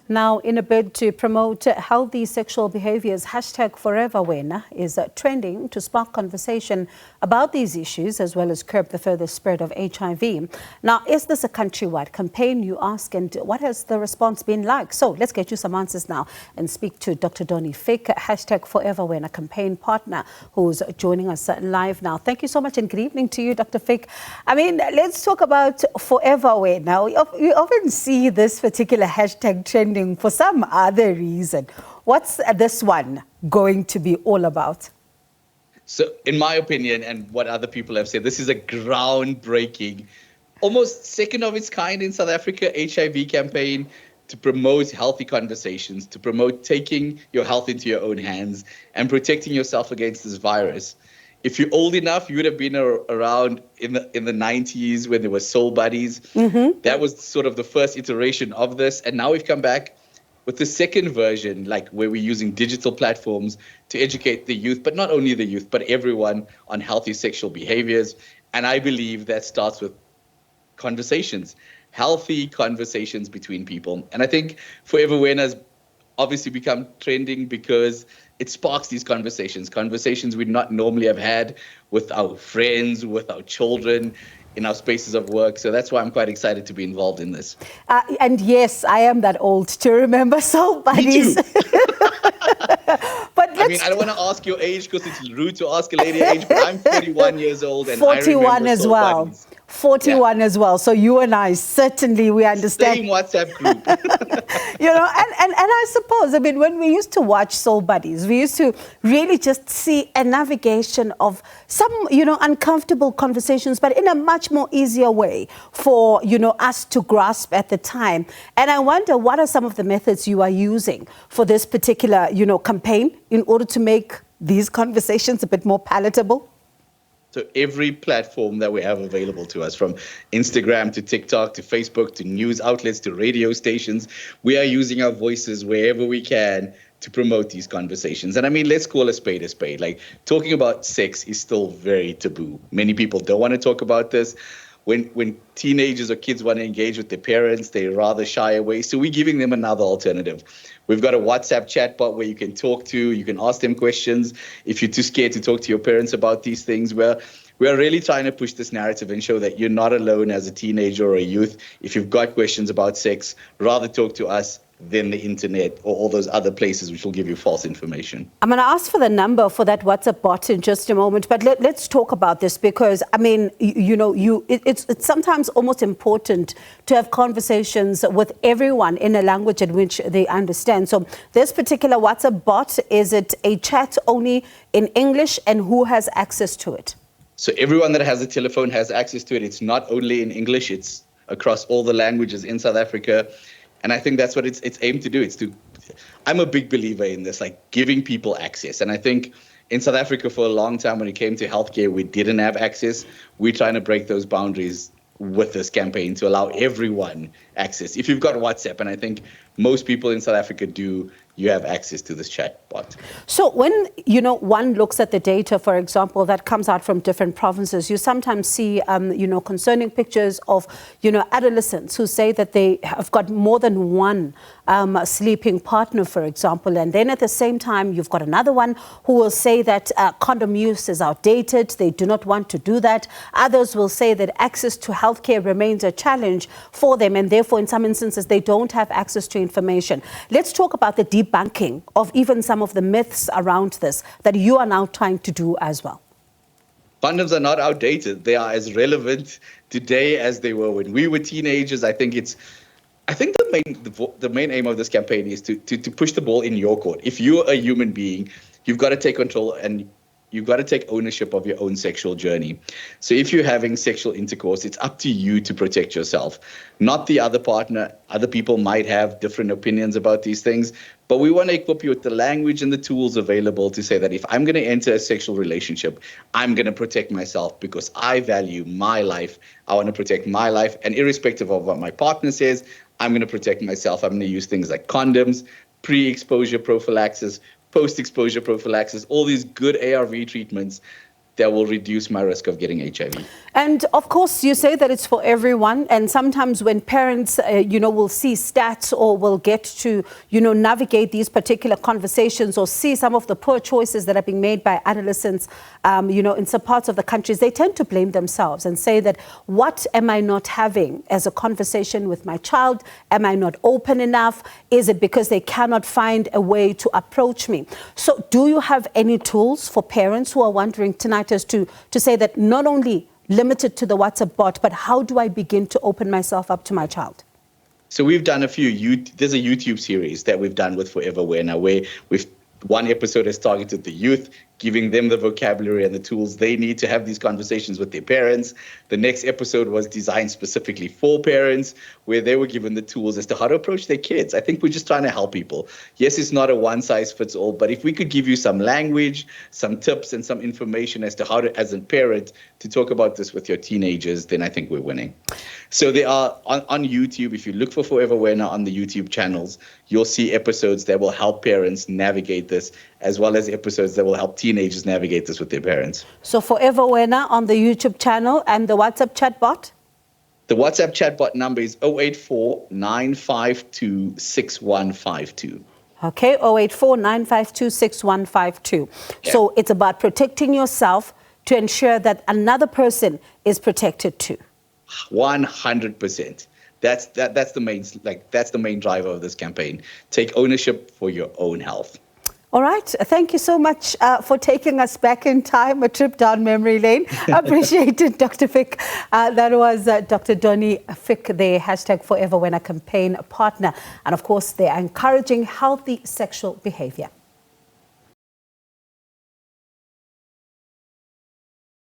Now, in a bid to promote healthy sexual behaviours, #ForeverWena is trending to spark conversation about these issues as well as curb the further spread of HIV. Now, is this a countrywide campaign, you ask, and what has the response been like? So let's get you some answers now and speak to Dr. Donny Fick, Forever Wena Campaign Partner, who's joining us live now. Thank you so much and good evening to you, Dr. Fick. I mean, let's talk about Forever Wena. We often see this particular hashtag trending for some other reason. What's this one going to be all about? So in my opinion, and what other people have said, this is a groundbreaking, almost second of its kind in South Africa HIV campaign to promote healthy conversations, to promote taking your health into your own hands and protecting yourself against this virus. If you're old enough, you would have been around in the 90s when there were Soul Buddies. Mm-hmm. That was sort of the first iteration of this. And now we've come back with the second version, like where we're using digital platforms to educate the youth, but not only the youth, but everyone on healthy sexual behaviors. And I believe that starts with conversations, healthy conversations between people. And I think Forever Wena has obviously become trending because it sparks these conversations we not normally have had with our friends, with our children, in our spaces of work. So that's why I'm quite excited to be involved in this. And yes, I am that old to remember Soul Buddies. Me too. But I mean, I don't want to ask your age because it's rude to ask a lady age, but I'm 41 years old and 41 as well. Buddies. 41 as well. So you and I, certainly we understand. Same WhatsApp group. You know, and I suppose, I mean, when we used to watch Soul Buddies, we used to really just see a navigation of some, uncomfortable conversations, but in a much more easier way for, us to grasp at the time. And I wonder, what are some of the methods you are using for this particular, campaign in order to make these conversations a bit more palatable? So every platform that we have available to us, from Instagram to TikTok to Facebook to news outlets to radio stations, we are using our voices wherever we can to promote these conversations. And I mean, let's call a spade a spade. Like, talking about sex is still very taboo. Many people don't want to talk about this. When teenagers or kids want to engage with their parents, they rather shy away. So we're giving them another alternative. We've got a WhatsApp chatbot where you can talk to, you can ask them questions. If you're too scared to talk to your parents about these things, we're really trying to push this narrative and show that you're not alone as a teenager or a youth. If you've got questions about sex, rather talk to us than the internet or all those other places which will give you false information. I'm going to ask for the number for that WhatsApp bot in just a moment, but let's talk about this because, I mean, it's sometimes almost important to have conversations with everyone in a language in which they understand. So this particular WhatsApp bot, is it a chat only in English, and who has access to it? So everyone that has a telephone has access to it. It's not only in English, it's across all the languages in South Africa. And I think that's what it's aimed to do. I'm a big believer in this, like giving people access. And I think in South Africa for a long time, when it came to healthcare, we didn't have access. We're trying to break those boundaries with this campaign to allow everyone access. If you've got WhatsApp, and I think most people in South Africa do, you have access to this chatbot. So when, one looks at the data, for example, that comes out from different provinces, you sometimes see, concerning pictures of, adolescents who say that they have got more than one sleeping partner, for example. And then at the same time, you've got another one who will say that condom use is outdated. They do not want to do that. Others will say that access to healthcare remains a challenge for them. And therefore, in some instances, they don't have access to information. Let's talk about the debunking of even some of the myths around this that you are now trying to do as well. Condoms are not outdated. They are as relevant today as they were when we were teenagers. I think the main aim of this campaign is to push the ball in your court. If you're a human being, you've got to take control and you've got to take ownership of your own sexual journey. So if you're having sexual intercourse, it's up to you to protect yourself, not the other partner. Other people might have different opinions about these things, but we want to equip you with the language and the tools available to say that if I'm going to enter a sexual relationship, I'm going to protect myself because I value my life. I want to protect my life. And irrespective of what my partner says, I'm going to protect myself. I'm going to use things like condoms, pre-exposure prophylaxis, post-exposure prophylaxis, all these good ARV treatments that will reduce my risk of getting HIV. And of course, you say that it's for everyone. And sometimes when parents, will see stats or will get to, navigate these particular conversations or see some of the poor choices that are being made by adolescents, in some parts of the countries, they tend to blame themselves and say that, what am I not having as a conversation with my child? Am I not open enough? Is it because they cannot find a way to approach me? So do you have any tools for parents who are wondering tonight as to say that not only limited to the WhatsApp bot, but how do I begin to open myself up to my child? So we've done there's a YouTube series that we've done with Forever Wena, where one episode has targeted the youth, giving them the vocabulary and the tools they need to have these conversations with their parents. The next episode was designed specifically for parents, where they were given the tools as to how to approach their kids. I think we're just trying to help people. Yes, it's not a one-size-fits-all, but if we could give you some language, some tips, and some information as to how to, as a parent, to talk about this with your teenagers, then I think we're winning. So they are on YouTube. If you look for Forever Wena on the YouTube channels, you'll see episodes that will help parents navigate this, as well as episodes that will help teenagers navigate this with their parents. So Forever Wena on the YouTube channel, and the WhatsApp chatbot? The WhatsApp chatbot number is 084-952-6152. Okay, 084-952-6152. Yeah. So it's about protecting yourself to ensure that another person is protected too. 100%. That's the main driver of this campaign. Take ownership for your own health. All right. Thank you so much for taking us back in time, a trip down memory lane. Appreciated, Dr. Fick. That was Dr. Donny Fick, the #ForeverWena Campaign Partner. And of course, they are encouraging healthy sexual behavior.